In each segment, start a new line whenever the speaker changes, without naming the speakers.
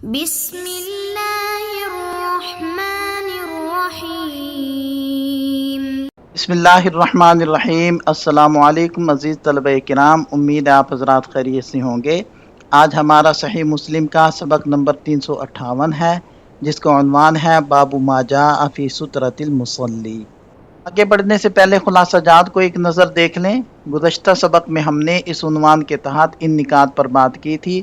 بسم اللہ الرحمن الرحیم۔
بسم اللہ الرحمن الرحیم۔ السلام علیکم عزیز طلبہ کرام، امید ہے آپ حضرات خیریت سے ہوں گے۔ آج ہمارا صحیح مسلم کا سبق نمبر 358 ہے، جس کا عنوان ہے باب ما جاء فی سترۃ المصلی۔ آگے بڑھنے سے پہلے خلاصہ جات کو ایک نظر دیکھ لیں۔ گزشتہ سبق میں ہم نے اس عنوان کے تحت ان نکات پر بات کی تھی۔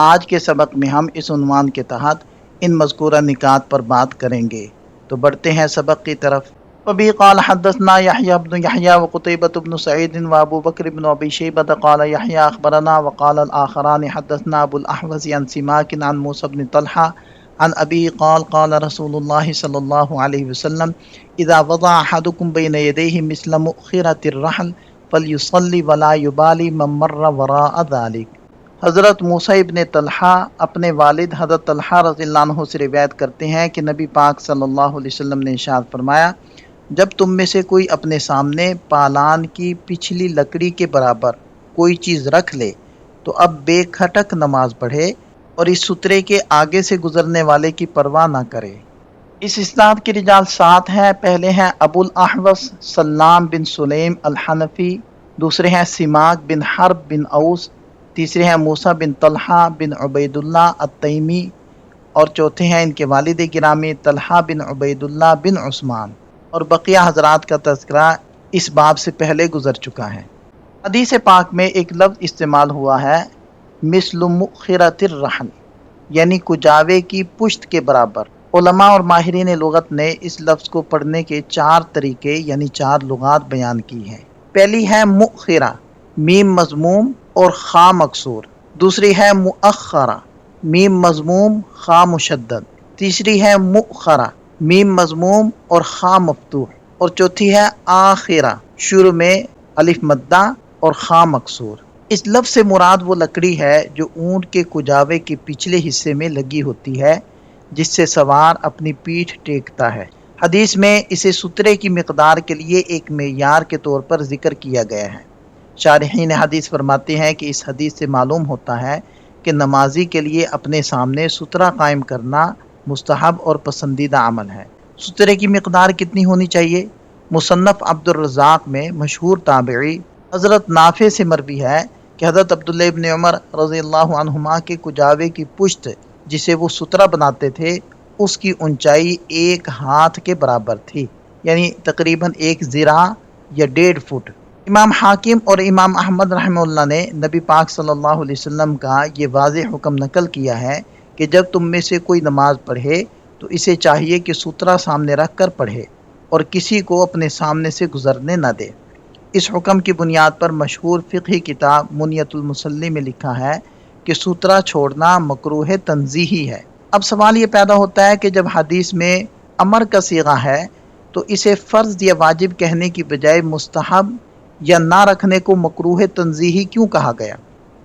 آج کے سبق میں ہم اس عنوان کے تحت ان مذکورہ نکات پر بات کریں گے۔ تو بڑھتے ہیں سبق کی طرف۔ وبه قال حدثنا يحيى بن يحيى وقتيبة بن سعيد وابو بكر بن ابي شيبة قال يحيى اخبرنا وقال الاخران حدثنا ابو الاحوص عن سماك عن موسى بن طلحة عن ابيه قال قال رسول الله صلى الله عليه وسلم اذا وضع احدكم بين يديه مثل مؤخرة الرحل فليصلي ولا يبالي من مر وراء ذلك۔ حضرت موسیٰ ابن طلحہ اپنے والد حضرت طلحہ رضی اللہ عنہ سے روایت کرتے ہیں کہ نبی پاک صلی اللہ علیہ وسلم نے ارشاد فرمایا، جب تم میں سے کوئی اپنے سامنے پالان کی پچھلی لکڑی کے برابر کوئی چیز رکھ لے تو اب بے کھٹک نماز پڑھے اور اس سترے کے آگے سے گزرنے والے کی پرواہ نہ کرے۔ اس اسناد کی رجال 7 ہیں۔ پہلے ہیں ابو الاحوص سلام بن سلیم الحنفی، دوسرے ہیں سماک بن حرب بن اوس، تیسرے ہیں موسیٰ بن طلحہ بن عبید اللہ التیمی، اور چوتھے ہیں ان کے والد گرامی طلحہ بن عبید اللہ بن عثمان، اور بقیہ حضرات کا تذکرہ اس باب سے پہلے گزر چکا ہے۔ حدیث پاک میں ایک لفظ استعمال ہوا ہے مثل مؤخرۃ الرحل، یعنی کجاوے کی پشت کے برابر۔ علماء اور ماہرین لغت نے اس لفظ کو پڑھنے کے 4 طریقے یعنی 4 لغات بیان کی ہیں۔ پہلی ہے مؤخرہ، میم مضموم اور خا مکسور۔ دوسری ہے مؤخرہ، میم مضموم خا مشدد۔ تیسری ہے مؤخرہ، میم مضموم اور خا مفتوح۔ اور چوتھی ہے آخرہ، شروع میں الف مدہ اور خا مکسور۔ اس لفظ سے مراد وہ لکڑی ہے جو اونٹ کے کجاوے کے پچھلے حصے میں لگی ہوتی ہے، جس سے سوار اپنی پیٹھ ٹیکتا ہے۔ حدیث میں اسے سترے کی مقدار کے لیے ایک معیار کے طور پر ذکر کیا گیا ہے۔ شارحین حدیث فرماتے ہیں کہ اس حدیث سے معلوم ہوتا ہے کہ نمازی کے لیے اپنے سامنے سترہ قائم کرنا مستحب اور پسندیدہ عمل ہے۔ سترے کی مقدار کتنی ہونی چاہیے؟ مصنف عبد الرزاق میں مشہور تابعی حضرت نافع سے مروی ہے کہ حضرت عبداللہ ابن عمر رضی اللہ عنہما کے کجاوے کی پشت جسے وہ سترہ بناتے تھے، اس کی اونچائی 1 ہاتھ کے برابر تھی، یعنی تقریباً 1 ذراع یا 1.5 فٹ۔ امام حاکم اور امام احمد رحمہ اللہ نے نبی پاک صلی اللہ علیہ وسلم کا یہ واضح حکم نقل کیا ہے کہ جب تم میں سے کوئی نماز پڑھے تو اسے چاہیے کہ سترہ سامنے رکھ کر پڑھے اور کسی کو اپنے سامنے سے گزرنے نہ دے۔ اس حکم کی بنیاد پر مشہور فقہی کتاب منیۃ المصلی میں لکھا ہے کہ سترہ چھوڑنا مکروہ تنزیہی ہے۔ اب سوال یہ پیدا ہوتا ہے کہ جب حدیث میں امر کا صیغہ ہے تو اسے فرض یا واجب کہنے کی بجائے مستحب یا نہ رکھنے کو مکروہ تنزیہی کیوں کہا گیا؟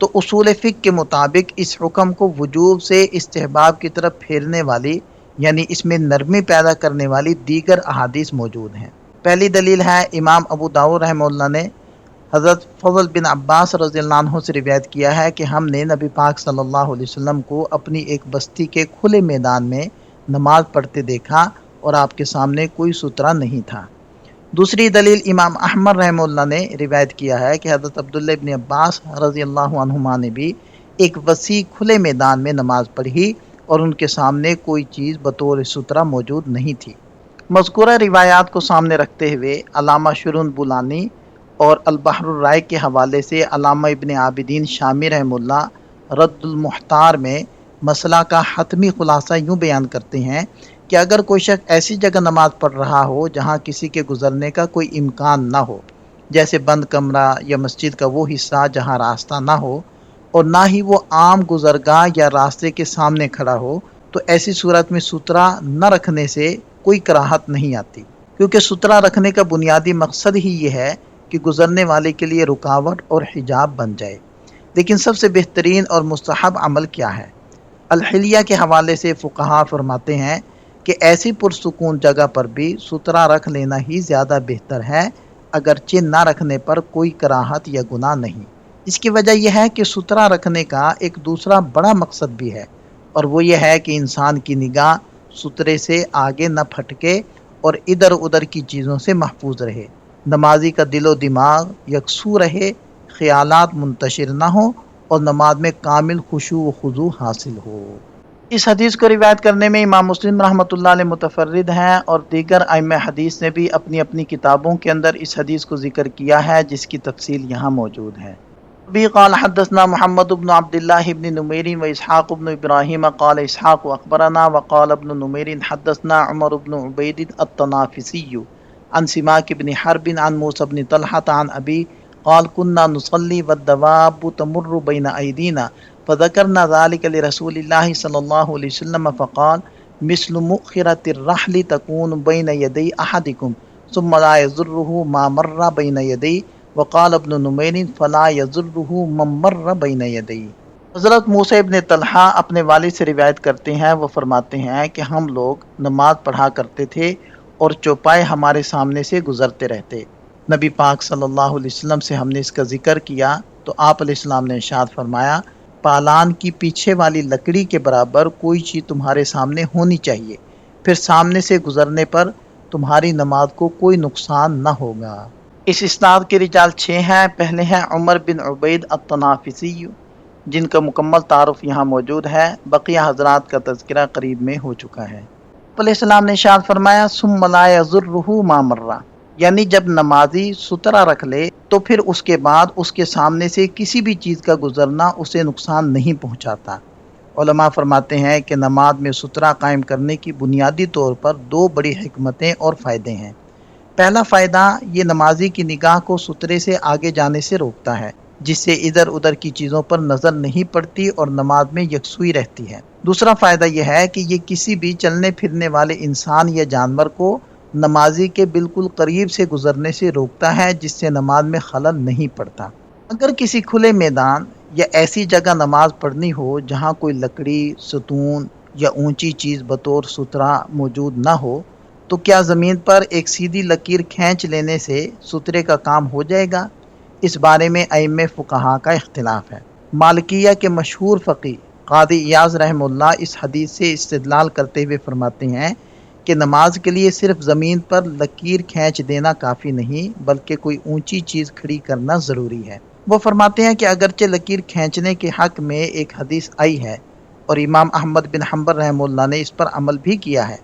تو اصول فقہ کے مطابق اس حکم کو وجوب سے استحباب کی طرف پھیرنے والی، یعنی اس میں نرمی پیدا کرنے والی دیگر احادیث موجود ہیں۔ پہلی دلیل ہے امام ابو داؤد رحمہ اللہ نے حضرت فضل بن عباس رضی اللہ عنہ سے روایت کیا ہے کہ ہم نے نبی پاک صلی اللہ علیہ وسلم کو اپنی ایک بستی کے کھلے میدان میں نماز پڑھتے دیکھا اور آپ کے سامنے کوئی سترہ نہیں تھا۔ دوسری دلیل امام احمد رحمہ اللہ نے روایت کیا ہے کہ حضرت عبداللہ ابن عباس رضی اللہ عنہما نے بھی ایک وسیع کھلے میدان میں نماز پڑھی اور ان کے سامنے کوئی چیز بطور سترہ موجود نہیں تھی۔ مذکورہ روایات کو سامنے رکھتے ہوئے علامہ شرن بولانی اور البحر الرائق کے حوالے سے علامہ ابن عابدین شامی رحمہ اللہ رد المحتار میں مسئلہ کا حتمی خلاصہ یوں بیان کرتے ہیں کہ اگر کوئی شخص ایسی جگہ نماز پڑھ رہا ہو جہاں کسی کے گزرنے کا کوئی امکان نہ ہو، جیسے بند کمرہ یا مسجد کا وہ حصہ جہاں راستہ نہ ہو، اور نہ ہی وہ عام گزرگاہ یا راستے کے سامنے کھڑا ہو، تو ایسی صورت میں سترہ نہ رکھنے سے کوئی کراہت نہیں آتی، کیونکہ سترہ رکھنے کا بنیادی مقصد ہی یہ ہے کہ گزرنے والے کے لیے رکاوٹ اور حجاب بن جائے۔ لیکن سب سے بہترین اور مستحب عمل کیا ہے؟ الحلیہ کے حوالے سے فقہا فرماتے ہیں کہ ایسی پرسکون جگہ پر بھی سترہ رکھ لینا ہی زیادہ بہتر ہے، اگرچہ نہ رکھنے پر کوئی کراہت یا گناہ نہیں۔ اس کی وجہ یہ ہے کہ سترہ رکھنے کا ایک دوسرا بڑا مقصد بھی ہے، اور وہ یہ ہے کہ انسان کی نگاہ سترے سے آگے نہ پھٹکے اور ادھر ادھر کی چیزوں سے محفوظ رہے، نمازی کا دل و دماغ یکسو رہے، خیالات منتشر نہ ہوں اور نماز میں کامل خشوع و خضوع حاصل ہو۔ اس حدیث کو روایت کرنے میں امام مسلم رحمۃ اللہ علیہ متفرد ہیں، اور دیگر ائمہ حدیث نے بھی اپنی اپنی کتابوں کے اندر اس حدیث کو ذکر کیا ہے، جس کی تفصیل یہاں موجود ہے۔ بھی قال حدثنا محمد بن عبد الله بن نمير وإسحاق بن إبراهيم قال إسحاق أخبرنا وقال ابن نمير حدثنا عمر بن عبيد الطنافسي عن سماك بن حرب عن موسى بن طلحة عن أبي قال كنا نصلي والدواب تمر بين أيدينا فذكرنا ذلك لرسول الله صلى الله عليه وسلم فقال مثل مؤخرة الرحل تكون بين يدي أحدكم ثم لا يضره ما مر بين يدي وقال ابن نمیر فلا یضرہ من مر بین یدی۔ حضرت موسیٰ ابن طلحہ اپنے والد سے روایت کرتے ہیں، وہ فرماتے ہیں کہ ہم لوگ نماز پڑھا کرتے تھے اور چوپائے ہمارے سامنے سے گزرتے رہتے۔ نبی پاک صلی اللہ علیہ وسلم سے ہم نے اس کا ذکر کیا تو آپ علیہ السلام نے ارشاد فرمایا، پالان کی پیچھے والی لکڑی کے برابر کوئی چیز تمہارے سامنے ہونی چاہیے، پھر سامنے سے گزرنے پر تمہاری نماز کو کوئی نقصان نہ ہوگا۔ اس اسناد کے رجال 6 ہیں۔ پہلے ہیں عمر بن عبید الطنافسی، جن کا مکمل تعارف یہاں موجود ہے، بقیہ حضرات کا تذکرہ قریب میں ہو چکا ہے۔ علیہ السلام نے ارشاد فرمایا ثم لا یضرہ ما مر، یعنی جب نمازی سترہ رکھ لے تو پھر اس کے بعد اس کے سامنے سے کسی بھی چیز کا گزرنا اسے نقصان نہیں پہنچاتا۔ علماء فرماتے ہیں کہ نماز میں سترہ قائم کرنے کی بنیادی طور پر 2 بڑی حکمتیں اور فائدے ہیں۔ پہلا فائدہ، یہ نمازی کی نگاہ کو سترے سے آگے جانے سے روکتا ہے، جس سے ادھر ادھر کی چیزوں پر نظر نہیں پڑتی اور نماز میں یکسوئی رہتی ہے۔ دوسرا فائدہ یہ ہے کہ یہ کسی بھی چلنے پھرنے والے انسان یا جانور کو نمازی کے بالکل قریب سے گزرنے سے روکتا ہے، جس سے نماز میں خلل نہیں پڑتا۔ اگر کسی کھلے میدان یا ایسی جگہ نماز پڑھنی ہو جہاں کوئی لکڑی، ستون یا اونچی چیز بطور سترہ موجود نہ ہو، تو کیا زمین پر ایک سیدھی لکیر کھینچ لینے سے سترے کا کام ہو جائے گا؟ اس بارے میں ائمہ فقہا کا اختلاف ہے۔ مالکیہ کے مشہور فقی قاضی ایاض رحمہ اللہ اس حدیث سے استدلال کرتے ہوئے فرماتے ہیں کہ نماز کے لیے صرف زمین پر لکیر کھینچ دینا کافی نہیں، بلکہ کوئی اونچی چیز کھڑی کرنا ضروری ہے۔ وہ فرماتے ہیں کہ اگرچہ لکیر کھینچنے کے حق میں ایک حدیث آئی ہے اور امام احمد بن حنبل رحمہ اللہ نے اس پر عمل بھی کیا ہے،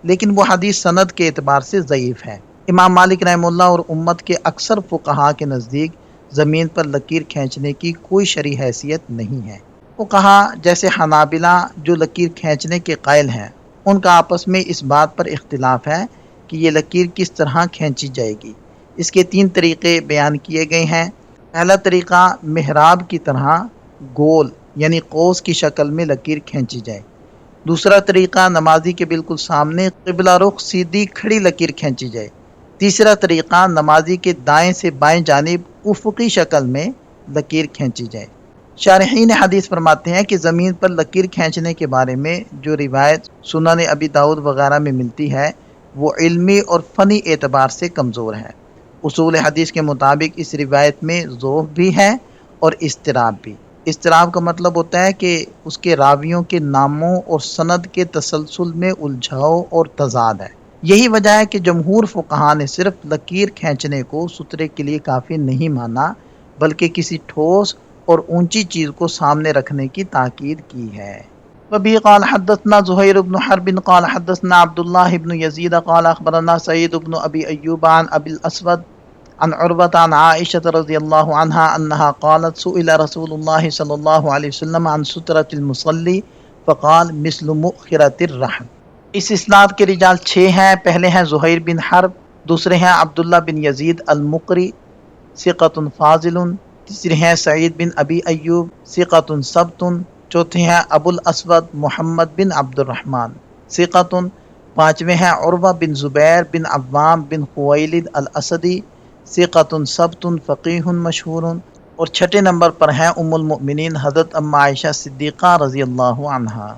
لیکن وہ حدیث سند کے اعتبار سے ضعیف ہے۔ امام مالک رحمہ اللہ اور امت کے اکثر فقہا کے نزدیک زمین پر لکیر کھینچنے کی کوئی شرعی حیثیت نہیں ہے۔ فقہا جیسے حنابلہ جو لکیر کھینچنے کے قائل ہیں، ان کا آپس میں اس بات پر اختلاف ہے کہ یہ لکیر کس طرح کھینچی جائے گی۔ اس کے 3 طریقے بیان کیے گئے ہیں۔ پہلا طریقہ، محراب کی طرح گول یعنی قوس کی شکل میں لکیر کھینچی جائے۔ دوسرا طریقہ، نمازی کے بالکل سامنے قبلہ رخ سیدھی کھڑی لکیر کھینچی جائے۔ تیسرا طریقہ، نمازی کے دائیں سے بائیں جانب افقی شکل میں لکیر کھینچی جائے۔ شارحین حدیث فرماتے ہیں کہ زمین پر لکیر کھینچنے کے بارے میں جو روایت سنن ابی داؤد وغیرہ میں ملتی ہے، وہ علمی اور فنی اعتبار سے کمزور ہے۔ اصول حدیث کے مطابق اس روایت میں ضعف بھی ہے اور اضطراب بھی۔ اضطراب کا مطلب ہوتا ہے کہ اس کے راویوں کے ناموں اور سند کے تسلسل میں الجھاؤ اور تضاد ہے۔ یہی وجہ ہے کہ جمہور فقہا نے صرف لکیر کھینچنے کو سترے کے لیے کافی نہیں مانا، بلکہ کسی ٹھوس اور اونچی چیز کو سامنے رکھنے کی تاکید کی ہے۔ وبه قال حدثنا زهير بن حرب قال حدثنا عبد الله بن يزيد قال اخبرنا سعيد بن ابي ايوب عن ابي الاسود عن عروة عن عائشة رضي الله عنها انها قالت سئل رسول الله صلى الله عليه وسلم عن سترة المصلي فقال مثل مؤخرة الرحل۔ اس اسناد کے رجال 6 ہیں۔ پہلے ہیں زہیر بن حرب، دوسرے ہیں عبداللہ بن یزید المقری ثقۃ فاضل، تیسرے ہیں سعید بن ابی ایوب ثقۃ ثبت، چوتھے ہیں ابو الاسود محمد بن عبد الرحمن ثقۃ، پانچویں ہیں عروہ بن زبیر بن عوام بن خویلد الاسدی ثقۃ ثبت فقیہ مشہور، اور چھٹے نمبر پر ہیں ام المؤمنین حضرت ام عائشہ صدیقہ رضی اللہ عنہا۔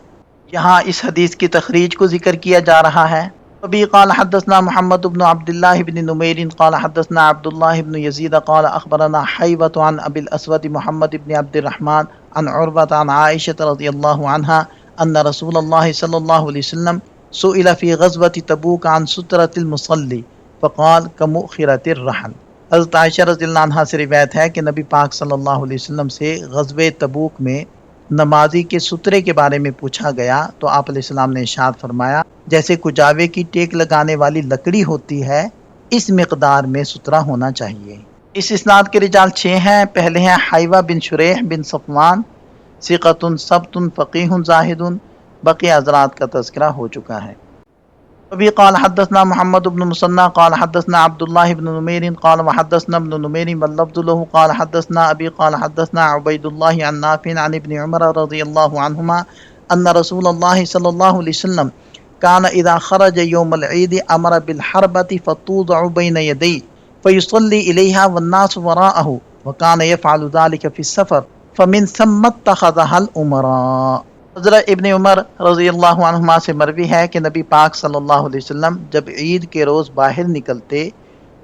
یہاں اس حدیث کی تخریج کو ذکر کیا جا رہا ہے۔ وبه قال حدثنا محمد بن عبد الله بن نمير قال حدثنا عبد الله بن يزيد قال اخبرنا حيوة عن ابي الاسود محمد بن عبد الرحمن عن عروة عن عائشة رضي الله عنها ان رسول اللہ صلی اللہ علیہ وسلم سئل فی غزوۃ تبوک عن سترۃ المصلی فقال کمؤخرۃ الرحل۔ حضرت عائشہ رضی اللہ عنہا سے روایت ہے کہ نبی پاک صلی اللہ علیہ وسلم سے غزوہ تبوک میں نمازی کے سترے کے بارے میں پوچھا گیا تو آپ علیہ السلام نے ارشاد فرمایا جیسے کجاوے کی ٹیک لگانے والی لکڑی ہوتی ہے اس مقدار میں سترا ہونا چاہیے۔ اس اسناد کے رجال 6 ہیں۔ پہلے ہیں حیوہ بن شریح بن صفوان، ثقۃ ثبت فقیہ زاہد، بقی حضرات کا تذکرہ ہو چکا ہے۔ ابھی قال حدثنا محمد بن مسنى قال حدثنا عبد الله بن نمير قال وحدثنا ابن نمير واللفظ له قال حدثنا ابي قال حدثنا عبيد الله عن نافع عن ابن عمر رضي الله عنهما ان رسول الله صلى الله عليه وسلم كان اذا خرج يوم العيد امر بالحربة فتوضع بين يديه فيصلي اليها والناس وراءه وكان يفعل ذلك في السفر فمن ثم اتخذها الامراء۔ حضرت ابن عمر رضی اللہ عنہما سے مروی ہے کہ نبی پاک صلی اللہ علیہ وسلم جب عید کے روز باہر نکلتے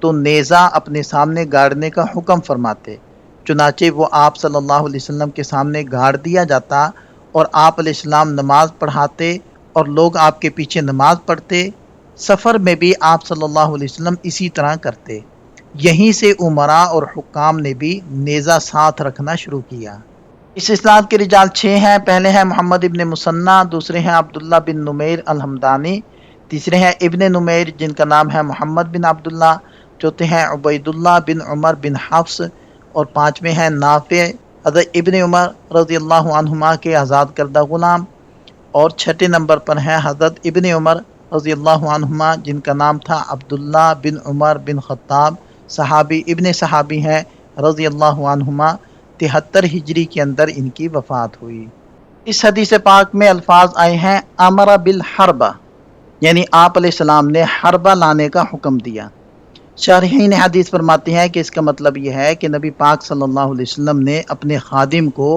تو نیزہ اپنے سامنے گاڑنے کا حکم فرماتے، چنانچہ وہ آپ صلی اللہ علیہ وسلم کے سامنے گاڑ دیا جاتا اور آپ علیہ السلام نماز پڑھاتے اور لوگ آپ کے پیچھے نماز پڑھتے۔ سفر میں بھی آپ صلی اللہ علیہ وسلم اسی طرح کرتے۔ یہیں سے امراء اور حکام نے بھی نیزہ ساتھ رکھنا شروع کیا۔ اس اسناد کے رجال 6 ہیں۔ پہلے ہیں محمد ابن مسنہ، دوسرے ہیں عبداللہ بن نمیر الحمدانی، تیسرے ہیں ابن نمیر جن کا نام ہے محمد بن عبداللہ، چوتھے ہیں عبید اللہ بن عمر بن حفص، اور پانچویں ہیں نافع حضرت ابن عمر رضی اللہ عنہما کے آزاد کردہ غلام، اور چھٹے نمبر پر ہیں حضرت ابن عمر رضی اللہ عنہما جن کا نام تھا عبداللہ بن عمر بن خطاب، صحابی ابن صحابی ہیں رضی اللہ عنہما۔ 73 ہجری کے اندر ان کی وفات ہوئی۔ اس حدیث پاک میں الفاظ آئے ہیں امر بالحربہ، یعنی آپ علیہ السلام نے حربہ لانے کا حکم دیا۔ شارحین حدیث فرماتے ہیں کہ اس کا مطلب یہ ہے کہ نبی پاک صلی اللہ علیہ وسلم نے اپنے خادم کو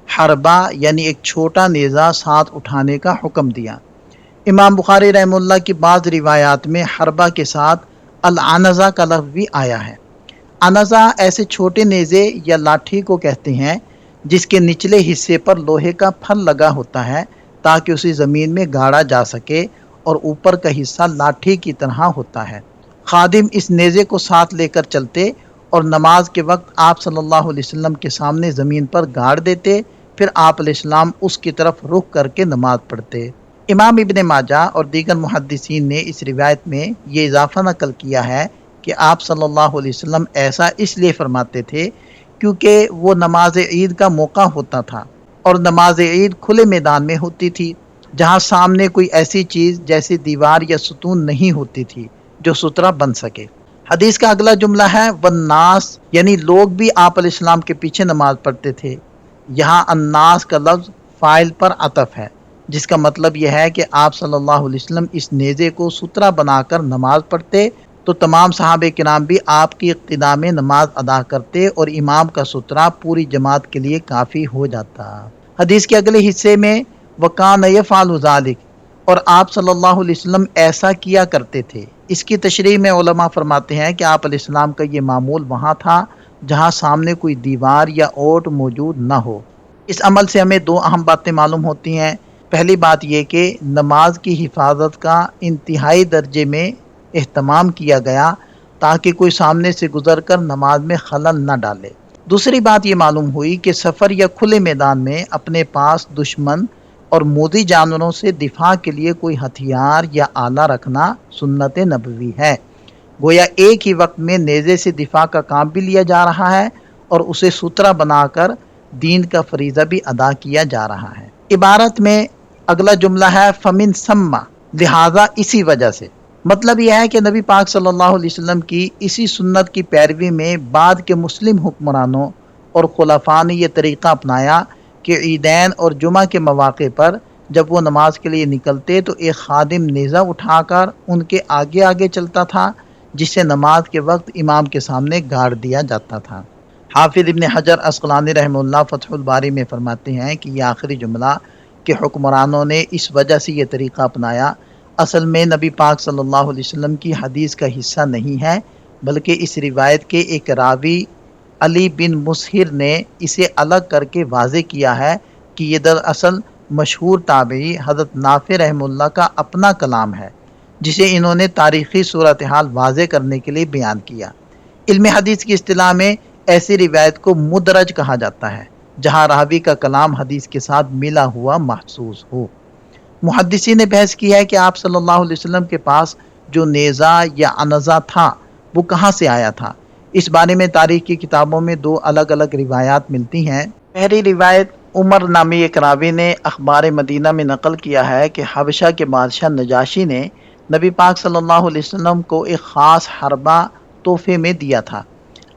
حربہ یعنی ایک چھوٹا نیزہ ساتھ اٹھانے کا حکم دیا۔ امام بخاری رحمہ اللہ کی بعض روایات میں حربہ کے ساتھ العنزہ کا لفظ بھی آیا ہے۔ عنزہ ایسے چھوٹے نیزے یا لاٹھی کو کہتے ہیں جس کے نچلے حصے پر لوہے کا پھل لگا ہوتا ہے تاکہ اسے زمین میں گاڑا جا سکے اور اوپر کا حصہ لاٹھی کی طرح ہوتا ہے۔ خادم اس نیزے کو ساتھ لے کر چلتے اور نماز کے وقت آپ صلی اللہ علیہ وسلم کے سامنے زمین پر گاڑ دیتے، پھر آپ علیہ السلام اس کی طرف رخ کر کے نماز پڑھتے۔ امام ابن ماجہ اور دیگر محدثین نے اس روایت میں یہ اضافہ نقل کیا ہے کہ آپ صلی اللہ علیہ وسلم ایسا اس لیے فرماتے تھے کیونکہ وہ نماز عید کا موقع ہوتا تھا اور نماز عید کھلے میدان میں ہوتی تھی جہاں سامنے کوئی ایسی چیز جیسے دیوار یا ستون نہیں ہوتی تھی جو سترا بن سکے۔ حدیث کا اگلا جملہ ہے والناس، یعنی لوگ بھی آپ علیہ السلام کے پیچھے نماز پڑھتے تھے۔ یہاں الناس کا لفظ فاعل پر عطف ہے جس کا مطلب یہ ہے کہ آپ صلی اللہ علیہ وسلم اس نیزے کو سترا بنا کر نماز پڑھتے تو تمام صحابہ کرام بھی آپ کی اقتداء میں نماز ادا کرتے اور امام کا سترا پوری جماعت کے لیے کافی ہو جاتا۔ حدیث کے اگلے حصے میں وَكَانَ يَفْعَلُ ذَلِكَ، اور آپ صلی اللہ علیہ وسلم ایسا کیا کرتے تھے۔ اس کی تشریح میں علماء فرماتے ہیں کہ آپ علیہ السلام کا یہ معمول وہاں تھا جہاں سامنے کوئی دیوار یا اوٹ موجود نہ ہو۔ اس عمل سے ہمیں 2 اہم باتیں معلوم ہوتی ہیں۔ پہلی بات یہ کہ نماز کی حفاظت کا انتہائی درجے میں اہتمام کیا گیا تاکہ کوئی سامنے سے گزر کر نماز میں خلل نہ ڈالے۔ دوسری بات یہ معلوم ہوئی کہ سفر یا کھلے میدان میں اپنے پاس دشمن اور مودی جانوروں سے دفاع کے لیے کوئی ہتھیار یا آلہ رکھنا سنت نبوی ہے۔ گویا ایک ہی وقت میں نیزے سے دفاع کا کام بھی لیا جا رہا ہے اور اسے سترا بنا کر دین کا فریضہ بھی ادا کیا جا رہا ہے۔ عبارت میں اگلا جملہ ہے فمن ثم، لہذا اسی وجہ سے۔ مطلب یہ ہے کہ نبی پاک صلی اللہ علیہ وسلم کی اسی سنت کی پیروی میں بعد کے مسلم حکمرانوں اور خلفاء نے یہ طریقہ اپنایا کہ عیدین اور جمعہ کے مواقع پر جب وہ نماز کے لیے نکلتے تو ایک خادم نیزہ اٹھا کر ان کے آگے آگے چلتا تھا جسے نماز کے وقت امام کے سامنے گاڑ دیا جاتا تھا۔ حافظ ابن حجر عسقلانی رحمہ اللہ فتح الباری میں فرماتے ہیں کہ یہ آخری جملہ کہ حکمرانوں نے اس وجہ سے یہ طریقہ اپنایا اصل میں نبی پاک صلی اللہ علیہ وسلم کی حدیث کا حصہ نہیں ہے، بلکہ اس روایت کے ایک راوی علی بن مسہر نے اسے الگ کر کے واضح کیا ہے کہ یہ دراصل مشہور تابعی حضرت نافع رحمہ اللہ کا اپنا کلام ہے، جسے انہوں نے تاریخی صورتحال واضح کرنے کے لیے بیان کیا۔ علم حدیث کی اصطلاح میں ایسی روایت کو مدرج کہا جاتا ہے جہاں راوی کا کلام حدیث کے ساتھ ملا ہوا محسوس ہو۔ محدثین نے بحث کی ہے کہ آپ صلی اللہ علیہ وسلم کے پاس جو نیزہ یا انزہ تھا وہ کہاں سے آیا تھا۔ اس بارے میں تاریخ کی کتابوں میں دو الگ الگ روایات ملتی ہیں۔ پہلی روایت عمر نامی ایک راوی نے اخبار مدینہ میں نقل کیا ہے کہ حبشہ کے بادشاہ نجاشی نے نبی پاک صلی اللہ علیہ وسلم کو ایک خاص حربہ تحفے میں دیا تھا۔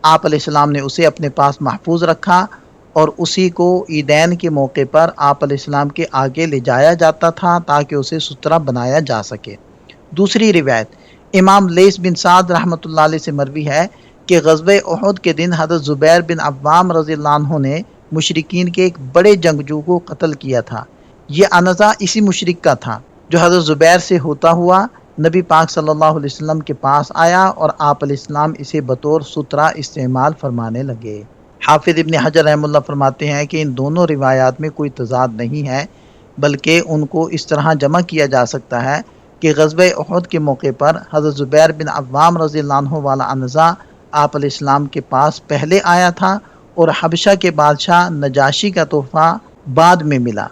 آپ علیہ السلام نے اسے اپنے پاس محفوظ رکھا اور اسی کو عیدین کے موقع پر آپ علیہ السلام کے آگے لے جایا جاتا تھا تاکہ اسے سترہ بنایا جا سکے۔ دوسری روایت امام لیث بن سعد رحمۃ اللہ علیہ سے مروی ہے کہ غزوہ احد کے دن حضرت زبیر بن عوام رضی اللہ عنہ نے مشرکین کے ایک بڑے جنگجو کو قتل کیا تھا۔ یہ انزہ اسی مشرک کا تھا جو حضرت زبیر سے ہوتا ہوا نبی پاک صلی اللہ علیہ وسلم کے پاس آیا اور آپ علیہ السلام اسے بطور سترہ استعمال فرمانے لگے۔ حافظ ابن حجر رحمہ اللہ فرماتے ہیں کہ ان دونوں روایات میں کوئی تضاد نہیں ہے، بلکہ ان کو اس طرح جمع کیا جا سکتا ہے کہ غزوہ احد کے موقع پر حضرت زبیر بن عوام رضی اللہ عنہ والا انزہ آپ علیہ السلام کے پاس پہلے آیا تھا اور حبشہ کے بادشاہ نجاشی کا تحفہ بعد میں ملا۔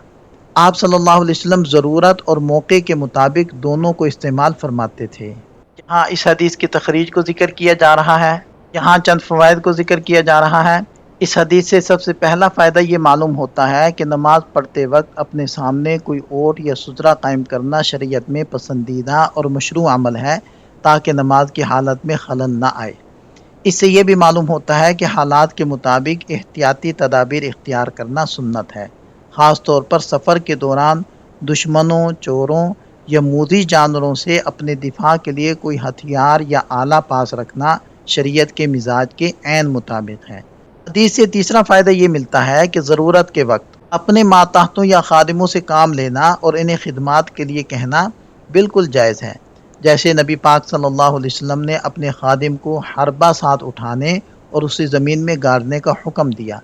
آپ صلی اللہ علیہ وسلم ضرورت اور موقع کے مطابق دونوں کو استعمال فرماتے تھے۔ یہاں اس حدیث کی تخریج کو ذکر کیا جا رہا ہے، یہاں چند فوائد کو ذکر کیا جا رہا ہے۔ اس حدیث سے سب سے پہلا فائدہ یہ معلوم ہوتا ہے کہ نماز پڑھتے وقت اپنے سامنے کوئی اوٹ یا سترہ قائم کرنا شریعت میں پسندیدہ اور مشروع عمل ہے تاکہ نماز کی حالت میں خلل نہ آئے۔ اس سے یہ بھی معلوم ہوتا ہے کہ حالات کے مطابق احتیاطی تدابیر اختیار کرنا سنت ہے، خاص طور پر سفر کے دوران دشمنوں، چوروں یا موذی جانوروں سے اپنے دفاع کے لیے کوئی ہتھیار یا آلہ پاس رکھنا شریعت کے مزاج کے عین مطابق ہے۔ حدیث سے تیسرا فائدہ یہ ملتا ہے کہ ضرورت کے وقت اپنے ماتحتوں یا خادموں سے کام لینا اور انہیں خدمات کے لیے کہنا بالکل جائز ہے، جیسے نبی پاک صلی اللہ علیہ وسلم نے اپنے خادم کو حربہ ساتھ اٹھانے اور اسے زمین میں گاڑنے کا حکم دیا۔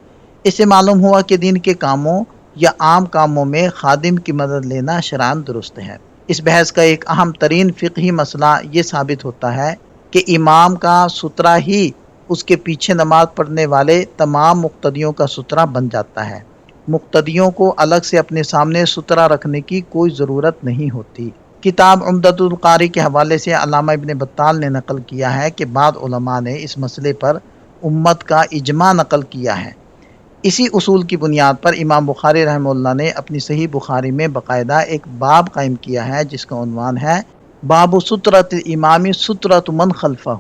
اس سے معلوم ہوا کہ دین کے کاموں یا عام کاموں میں خادم کی مدد لینا شرعاً درست ہے۔ اس بحث کا ایک اہم ترین فقہی مسئلہ یہ ثابت ہوتا ہے کہ امام کا سترہ ہی اس کے پیچھے نماز پڑھنے والے تمام مقتدیوں کا سترہ بن جاتا ہے۔ مقتدیوں کو الگ سے اپنے سامنے سترہ رکھنے کی کوئی ضرورت نہیں ہوتی۔ کتاب عمدۃ القاری کے حوالے سے علامہ ابن بطال نے نقل کیا ہے کہ بعض علماء نے اس مسئلے پر امت کا اجماع نقل کیا ہے۔ اسی اصول کی بنیاد پر امام بخاری رحمہ اللہ نے اپنی صحیح بخاری میں باقاعدہ ایک باب قائم کیا ہے جس کا عنوان ہے باب سترۃ الامام سترۃ من خلفہ۔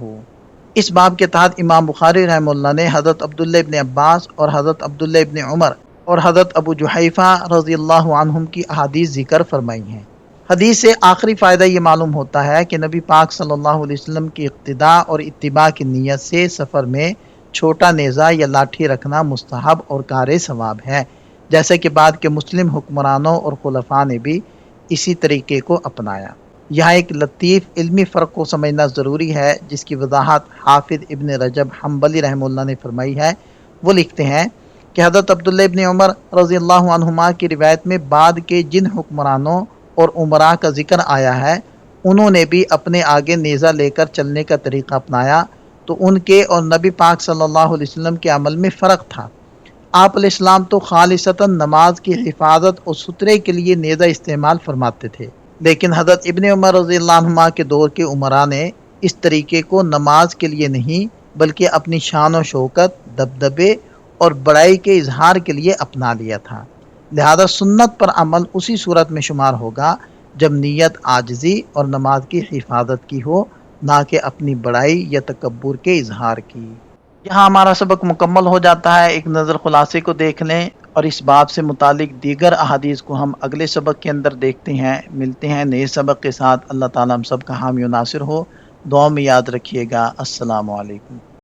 اس باب کے تحت امام بخاری رحمہ اللہ نے حضرت عبداللہ ابن عباس اور حضرت عبداللہ ابن عمر اور حضرت ابو جحیفہ رضی اللہ عنہم کی احادیث ذکر فرمائی ہیں۔ حدیث سے آخری فائدہ یہ معلوم ہوتا ہے کہ نبی پاک صلی اللہ علیہ وسلم کی اقتداء اور اتباع کی نیت سے سفر میں چھوٹا نیزہ یا لاٹھی رکھنا مستحب اور کار ثواب ہے، جیسا کہ بعد کے مسلم حکمرانوں اور خلفاء نے بھی اسی طریقے کو اپنایا۔ یہاں ایک لطیف علمی فرق کو سمجھنا ضروری ہے جس کی وضاحت حافظ ابن رجب حنبلی رحمہ اللہ نے فرمائی ہے۔ وہ لکھتے ہیں کہ حضرت عبداللہ ابن عمر رضی اللہ عنہما کی روایت میں بعد کے جن حکمرانوں اور عمراء کا ذکر آیا ہے انہوں نے بھی اپنے آگے نیزہ لے کر چلنے کا طریقہ اپنایا، تو ان کے اور نبی پاک صلی اللہ علیہ وسلم کے عمل میں فرق تھا۔ آپ علیہ السلام تو خالصتاً نماز کی حفاظت اور سترے کے لیے نیزہ استعمال فرماتے تھے، لیکن حضرت ابن عمر رضی اللہ عنہما کے دور کے عمراء نے اس طریقے کو نماز کے لیے نہیں بلکہ اپنی شان و شوکت، دبدبے اور بڑائی کے اظہار کے لیے اپنا لیا تھا۔ لہذا سنت پر عمل اسی صورت میں شمار ہوگا جب نیت عاجزی اور نماز کی حفاظت کی ہو، نہ کہ اپنی بڑائی یا تکبر کے اظہار کی۔ یہاں ہمارا سبق مکمل ہو جاتا ہے۔ ایک نظر خلاصے کو دیکھ لیں اور اس باب سے متعلق دیگر احادیث کو ہم اگلے سبق کے اندر دیکھتے ہیں۔ ملتے ہیں نئے سبق کے ساتھ۔ اللہ تعالیٰ ہم سب کا حامی و ناصر ہو۔ دعا میں یاد رکھیے گا۔ السلام علیکم۔